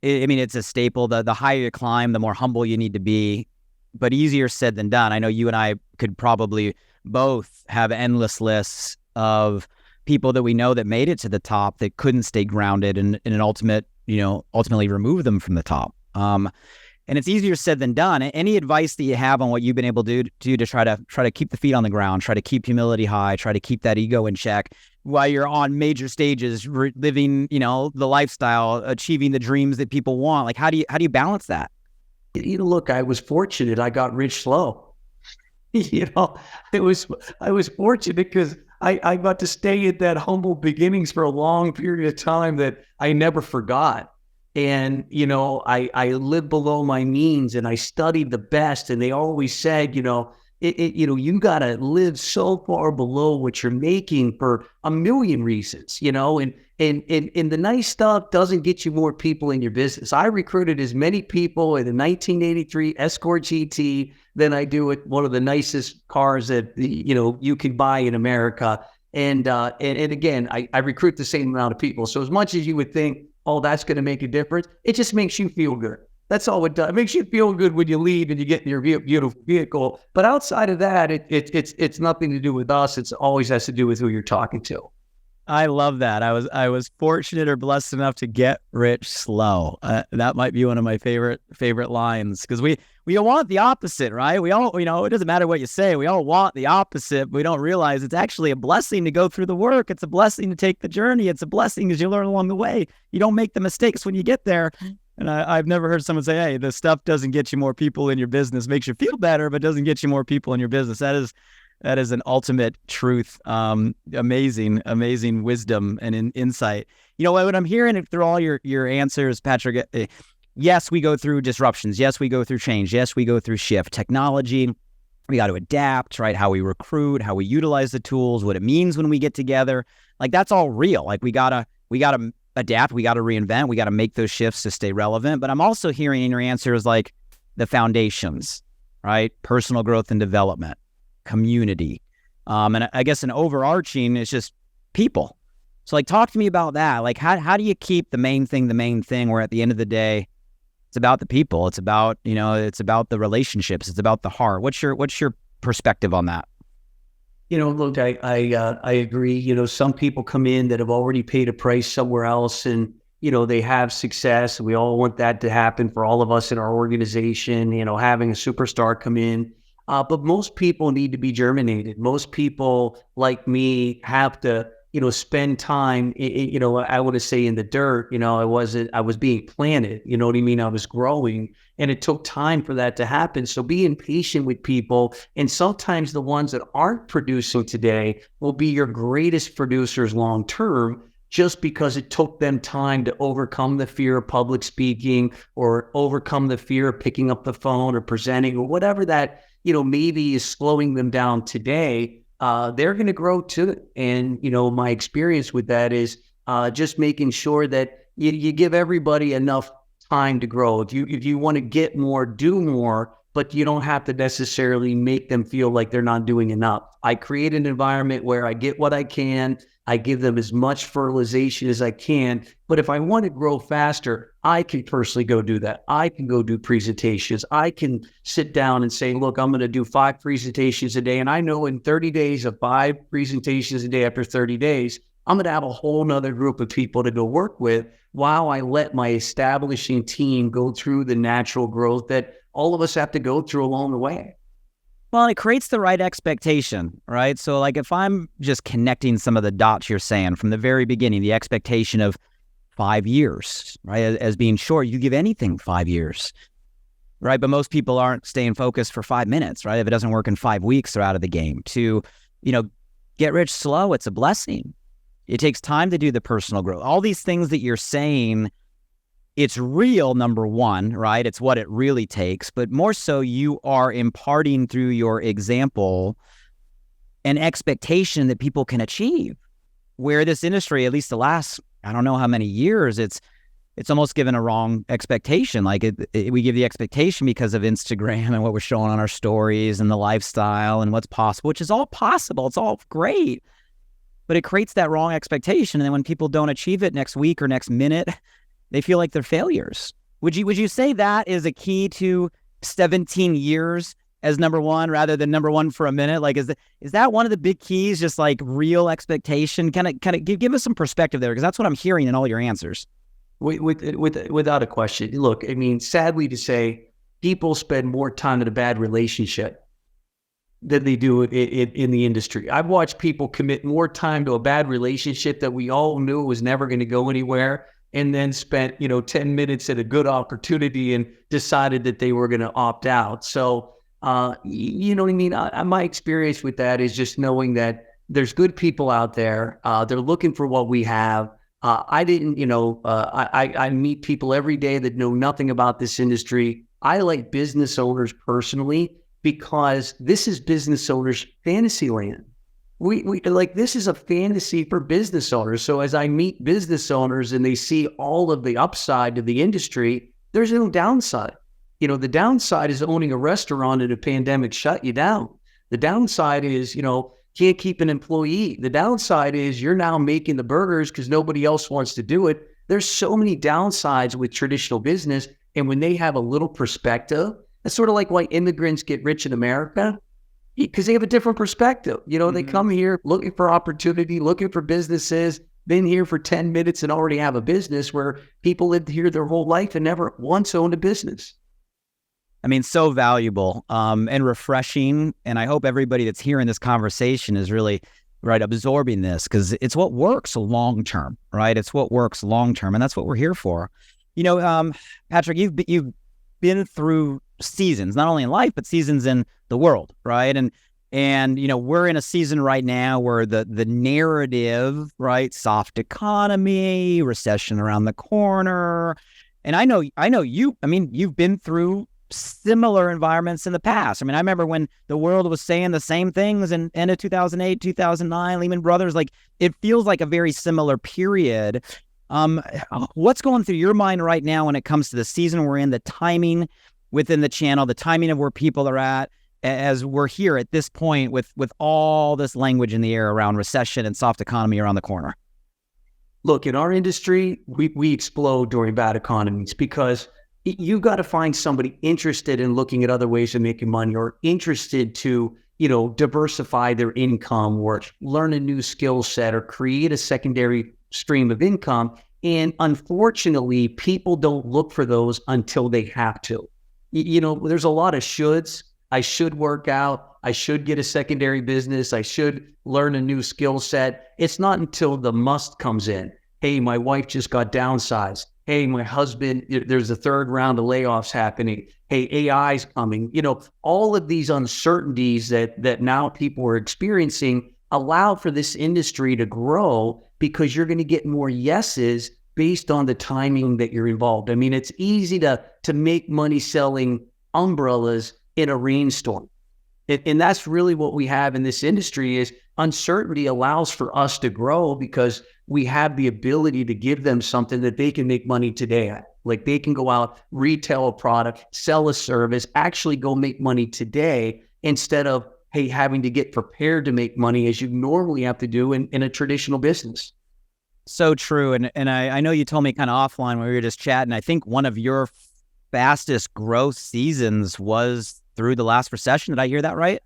I mean, it's a staple. The higher you climb, the more humble you need to be, but easier said than done. I know you and I could probably both have endless lists of people that we know that made it to the top that couldn't stay grounded and in an ultimately remove them from the top. And it's easier said than done. Any advice that you have on what you've been able to do to try to keep the feet on the ground, try to keep humility high, try to keep that ego in check while you're on major stages, living, the lifestyle, achieving the dreams that people want? Like, how do you balance that? Look, I was fortunate. I got rich slow. I was fortunate because I got to stay at that humble beginnings for a long period of time that I never forgot. And, I lived below my means and I studied the best. And they always said, you got to live so far below what you're making for a million reasons, and the nice stuff doesn't get you more people in your business. I recruited as many people in a 1983 Escort GT than I do with one of the nicest cars that, you can buy in America. And again, I recruit the same amount of people. So as much as you would think, oh, that's going to make a difference, it just makes you feel good. That's all it does. It makes you feel good when you leave and you get in your beautiful vehicle. But outside of that, it's nothing to do with us. It's always has to do with who you're talking to. I love that. I was fortunate or blessed enough to get rich slow. That might be one of my favorite lines, because we all want the opposite, right? We all, it doesn't matter what you say. We all want the opposite. But we don't realize it's actually a blessing to go through the work. It's a blessing to take the journey. It's a blessing as you learn along the way. You don't make the mistakes when you get there. And I've never heard someone say, hey, this stuff doesn't get you more people in your business, makes you feel better, but doesn't get you more people in your business. That is an ultimate truth. Amazing wisdom and insight. What I'm hearing through all your answers, Patrick, yes, we go through disruptions. Yes, we go through change. Yes, we go through shift. Technology, we got to adapt, right? How we recruit, how we utilize the tools, what it means when we get together. Like, that's all real. Like, we gotta adapt, we got to reinvent, we got to make those shifts to stay relevant. But I'm also hearing in your answers like the foundations, right? Personal growth and development, community. And I guess an overarching is just people. So like, talk to me about that. Like, how do you keep the main thing where at the end of the day, it's about the people. It's about, it's about the relationships. It's about the heart. What's your perspective on that? Look, I agree. Some people come in that have already paid a price somewhere else and, they have success. We all want that to happen for all of us in our organization, having a superstar come in. But most people need to be germinated. Most people like me have to, spend time, I want to say in the dirt. I was being planted, you know what I mean? I was growing and it took time for that to happen. So being patient with people, and sometimes the ones that aren't producing today will be your greatest producers long-term, just because it took them time to overcome the fear of public speaking or overcome the fear of picking up the phone or presenting or whatever that, maybe is slowing them down today. They're going to grow too. And, my experience with that is just making sure that you give everybody enough time to grow. If you want to get more, do more, but you don't have to necessarily make them feel like they're not doing enough. I create an environment where I get what I can. I give them as much fertilization as I can. But if I want to grow faster, I can personally go do that. I can go do presentations. I can sit down and say, look, I'm going to do 5 presentations a day. And I know in 30 days of 5 presentations a day, after 30 days, I'm going to have a whole nother group of people to go work with while I let my establishing team go through the natural growth that all of us have to go through along the way. Well, it creates the right expectation, right? So like, if I'm just connecting some of the dots you're saying from the very beginning, the expectation of 5 years, right? As being short, you give anything 5 years, right? But most people aren't staying focused for 5 minutes, right? If it doesn't work in 5 weeks, they're out of the game. To, get rich slow, it's a blessing. It takes time to do the personal growth. All these things that you're saying, it's real, number one, right? It's what it really takes. But more so, you are imparting through your example an expectation that people can achieve. Where this industry, at least the last, I don't know how many years, it's almost given a wrong expectation. Like we give the expectation because of Instagram and what we're showing on our stories and the lifestyle and what's possible, which is all possible. It's all great, but it creates that wrong expectation. And then when people don't achieve it next week or next minute, they feel like they're failures. Would you say that is a key to 17 years as number one rather than number one for a minute? Like, is that one of the big keys? Just like real expectation. Kind of give us some perspective there, because that's what I'm hearing in all your answers. Without a question. Look, I mean, sadly to say, people spend more time in a bad relationship than they do in the industry. I've watched people commit more time to a bad relationship that we all knew was never going to go anywhere, and then spent 10 minutes at a good opportunity and decided that they were going to opt out. So you know what I mean? My experience with that is just knowing that there's good people out there. They're looking for what we have. I meet people every day that know nothing about this industry. I like business owners personally because this is business owners' fantasy land. We like, this is a fantasy for business owners. So as I meet business owners and they see all of the upside of the industry, there's no downside. The downside is owning a restaurant and a pandemic shut you down. The downside is, can't keep an employee. The downside is you're now making the burgers because nobody else wants to do it. There's so many downsides with traditional business. And when they have a little perspective, it's sort of like why immigrants get rich in America, because they have a different perspective. They come here looking for opportunity, looking for businesses, been here for 10 minutes and already have a business, where people lived here their whole life and never once owned a business. I mean, so valuable and refreshing. And I hope everybody that's hearing this conversation is really absorbing this, because it's what works long term, right? It's what works long term, and that's what we're here for. Patrick, you've been through seasons, not only in life but seasons in the world, right? And we're in a season right now where the narrative, right, soft economy, recession around the corner, and I know you. I mean, you've been through similar environments in the past. I mean, I remember when the world was saying the same things in end of 2008, 2009, Lehman Brothers. Like, it feels like a very similar period. What's going through your mind right now when it comes to the season we're in, the timing within the channel, the timing of where people are at, as we're here at this point with all this language in the air around recession and soft economy around the corner? Look, in our industry, we explode during bad economies because you got to find somebody interested in looking at other ways of making money, or interested to, diversify their income, or learn a new skill set, or create a secondary stream of income. And unfortunately, people don't look for those until they have to. There's a lot of shoulds. I should work out. I should get a secondary business. I should learn a new skill set. It's not until the must comes in. Hey, my wife just got downsized. Hey, my husband, there's a third round of layoffs happening. Hey, AI's coming. All of these uncertainties that now people are experiencing allow for this industry to grow, because you're going to get more yeses based on the timing that you're involved. I mean, it's easy to make money selling umbrellas in a rainstorm. And that's really what we have in this industry. Is uncertainty allows for us to grow because we have the ability to give them something that they can make money today at. Like, they can go out, retail a product, sell a service, actually go make money today, instead of, hey, having to get prepared to make money as you normally have to do in a traditional business. So true. And I know you told me kind of offline when we were just chatting, I think one of your fastest growth seasons was through the last recession. Did I hear that right?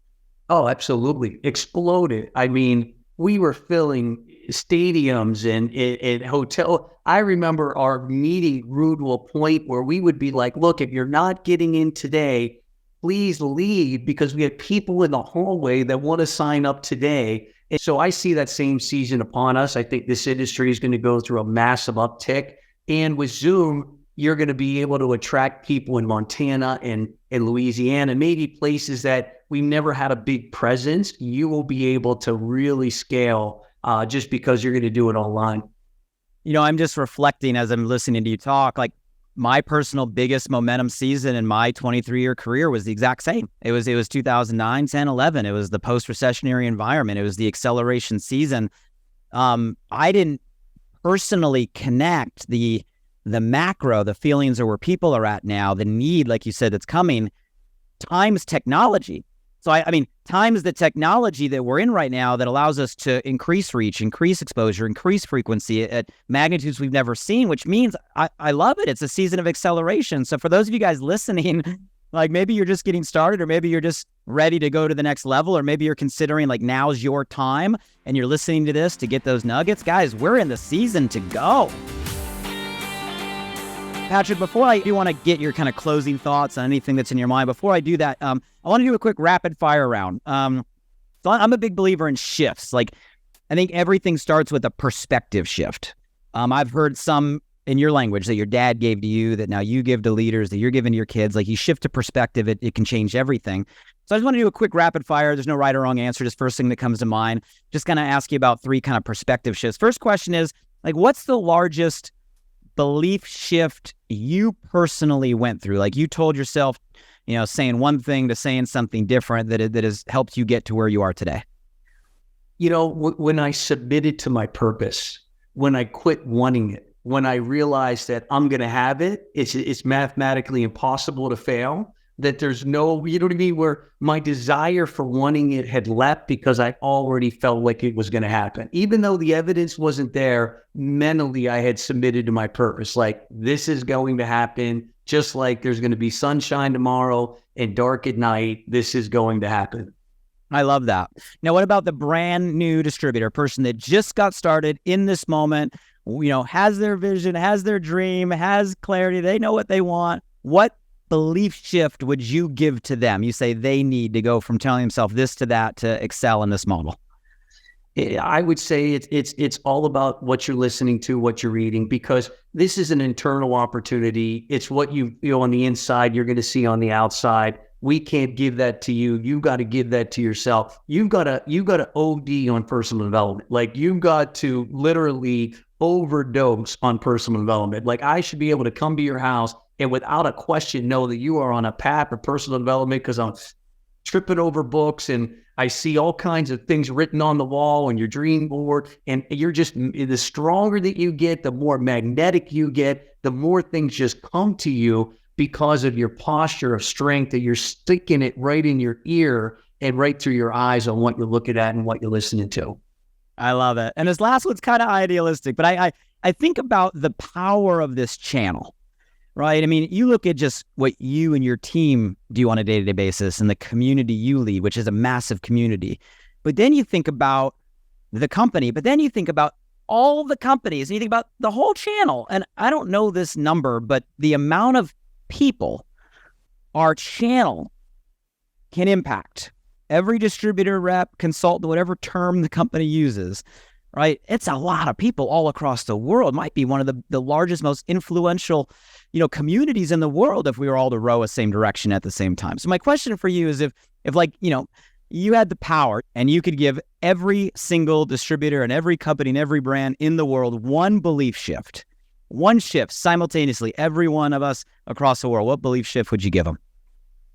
Oh, absolutely. Exploded. I mean, we were filling stadiums and hotel. I remember our meeting grew to a point where we would be like, look, if you're not getting in today, please leave, because we have people in the hallway that want to sign up today. And so I see that same season upon us. I think this industry is going to go through a massive uptick. And with Zoom, you're going to be able to attract people in Montana and Louisiana, maybe places that we never had a big presence. You will be able to really scale just because you're going to do it online. I'm just reflecting as I'm listening to you talk. Like, my personal biggest momentum season in my 23-year career was the exact same. It was 2009, 10, 11. It was the post-recessionary environment. It was the acceleration season. I didn't personally connect the macro, the feelings of where people are at now, the need, like you said, that's coming, times technology. So I mean, times the technology that we're in right now that allows us to increase reach, increase exposure, increase frequency at magnitudes we've never seen, which means I love it. It's a season of acceleration. So for those of you guys listening, like maybe you're just getting started, or maybe you're just ready to go to the next level, or maybe you're considering like now's your time and you're listening to this to get those nuggets. Guys, we're in the season to go. Patrick, before I do want to get your kind of closing thoughts on anything that's in your mind, before I do that, I want to do a quick rapid fire round. So I'm a big believer in shifts. Like, I think everything starts with a perspective shift. I've heard some in your language that your dad gave to you, that now you give to leaders, that you're giving to your kids. Like, you shift to perspective, it can change everything. So I just want to do a quick rapid fire. There's no right or wrong answer, just first thing that comes to mind. Just kind of ask you about 3 kind of perspective shifts. First question is, like, what's the largest belief shift you personally went through? Like, you told yourself, saying one thing to saying something different that has helped you get to where you are today. When I submitted to my purpose, when I quit wanting it, when I realized that I'm going to have it, it's mathematically impossible to fail, that there's no, you know what I mean, where my desire for wanting it had left because I already felt like it was going to happen. Even though the evidence wasn't there, mentally I had submitted to my purpose. Like, this is going to happen, just like there's going to be sunshine tomorrow and dark at night. This is going to happen. I love that. Now, what about the brand new distributor, person that just got started in this moment, has their vision, has their dream, has clarity, they know what they want? What belief shift would you give to them? You say they need to go from telling themselves this to that to excel in this model. I would say it's all about what you're listening to, what you're reading, because this is an internal opportunity. It's what you feel on the inside, you're going to see on the outside. We can't give that to you. You got to give that to yourself. You got to OD on personal development. Like, you've got to literally overdose on personal development. Like, I should be able to come to your house and without a question know that you are on a path of personal development, because I'm tripping over books and I see all kinds of things written on the wall and your dream board. And you're just, the stronger that you get, the more magnetic you get, the more things just come to you because of your posture of strength, that you're sticking it right in your ear and right through your eyes on what you're looking at and what you're listening to. I love it. And this last one's kind of idealistic, but I think about the power of this channel. Right? I mean, you look at just what you and your team do on a day-to-day basis and the community you lead, which is a massive community. But then you think about the company, but then you think about all the companies and you think about the whole channel. And I don't know this number, but the amount of people our channel can impact, every distributor, rep, consultant, whatever term the company uses, right? It's a lot of people all across the world. It might be one of the largest, most influential communities in the world if we were all to row the same direction at the same time. So my question for you is if like, you had the power and you could give every single distributor and every company and every brand in the world one belief shift, one shift simultaneously, every one of us across the world, what belief shift would you give them?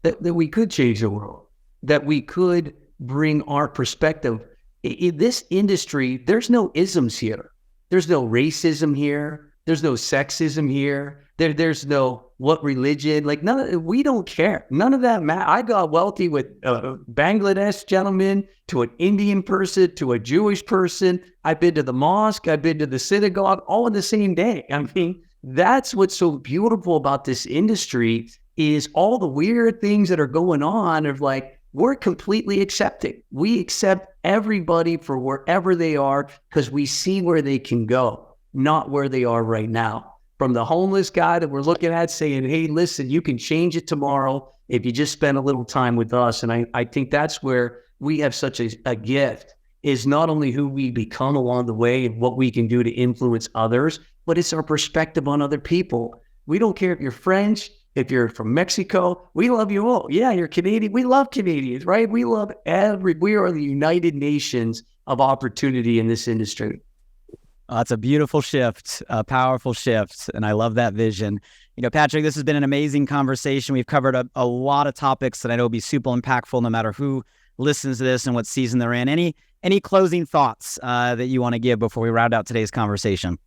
That we could change the world, that we could bring our perspective. In this industry, there's no isms here. There's no racism here. There's no sexism here. There's no what religion, like we don't care. None of that matters. I got wealthy with a Bangladesh gentleman, to an Indian person, to a Jewish person. I've been to the mosque. I've been to the synagogue, all in the same day. I mean, that's what's so beautiful about this industry, is all the weird things that are going on of like, we're completely accepting. We accept everybody for wherever they are because we see where they can go, not where they are right now. From the homeless guy that we're looking at saying, hey, listen, you can change it tomorrow if you just spend a little time with us. And I think that's where we have such a gift, is not only who we become along the way and what we can do to influence others, but it's our perspective on other people. We don't care if you're French, if you're from Mexico, we love you all. Yeah, you're Canadian. We love Canadians, right? We are the United Nations of opportunity in this industry. It's a beautiful shift, a powerful shift, and I love that vision. Patrick, this has been an amazing conversation. We've covered a lot of topics that I know will be super impactful no matter who listens to this and what season they're in. Any closing thoughts that you want to give before we round out today's conversation?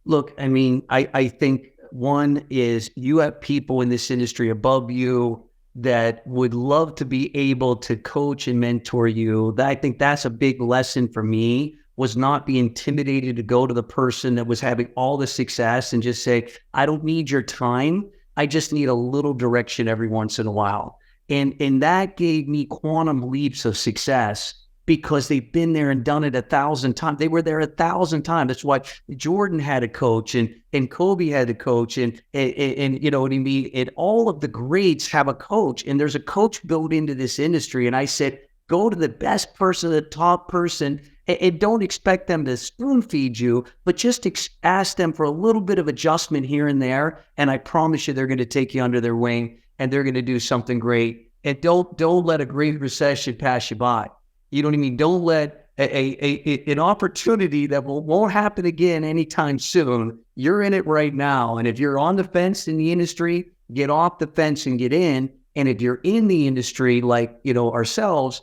Look, I mean, I think one is you have people in this industry above you that would love to be able to coach and mentor you. I think that's a big lesson for me, was not be intimidated to go to the person that was having all the success and just say, I don't need your time. I just need a little direction every once in a while. And that gave me quantum leaps of success because they've been there and done it 1,000 times. They were there 1,000 times. That's why Jordan had a coach and Kobe had a coach and you know what I mean? And all of the greats have a coach, and there's a coach built into this industry. And I said, go to the best person, the top person, and don't expect them to spoon feed you, but just ask them for a little bit of adjustment here and there. And I promise you, they're going to take you under their wing and they're going to do something great. And don't let a great recession pass you by. You know what I mean? Don't let an opportunity that won't happen again anytime soon. You're in it right now. And if you're on the fence in the industry, get off the fence and get in. And if you're in the industry, like, ourselves,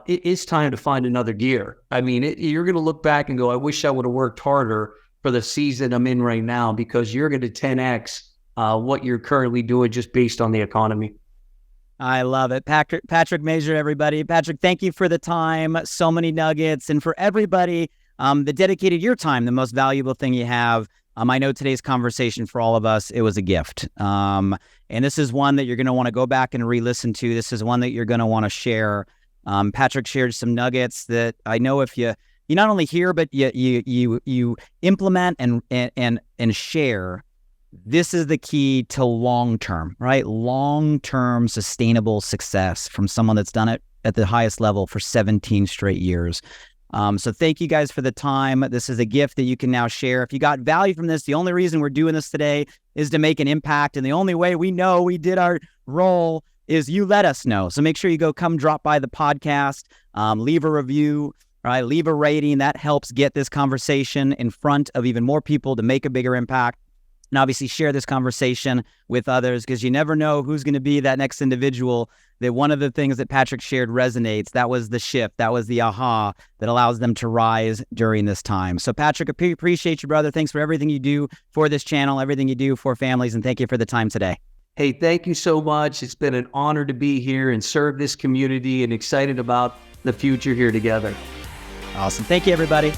it's time to find another gear. I mean, you're going to look back and go, I wish I would have worked harder for the season I'm in right now, because you're going to 10X what you're currently doing just based on the economy. I love it. Patrick Major, everybody. Patrick, thank you for the time. So many nuggets. And for everybody that dedicated your time, the most valuable thing you have. I know today's conversation for all of us, it was a gift. And this is one that you're going to want to go back and re-listen to. This is one that you're going to want to share. Patrick shared some nuggets that I know if you not only hear, but you implement and share. This is the key to long-term, right? Long-term sustainable success from someone that's done it at the highest level for 17 straight years. So thank you guys for the time. This is a gift that you can now share. If you got value from this, the only reason we're doing this today is to make an impact. And the only way we know we did our role is you let us know. So make sure you come drop by the podcast, leave a review, right? Leave a rating. That helps get this conversation in front of even more people to make a bigger impact. And obviously share this conversation with others, because you never know who's going to be that next individual that one of the things that Patrick shared resonates. That was the shift. That was the aha that allows them to rise during this time. So Patrick, appreciate you, brother. Thanks for everything you do for this channel, everything you do for families, and thank you for the time today. Hey, thank you so much. It's been an honor to be here and serve this community, and excited about the future here together. Awesome. Thank you, everybody.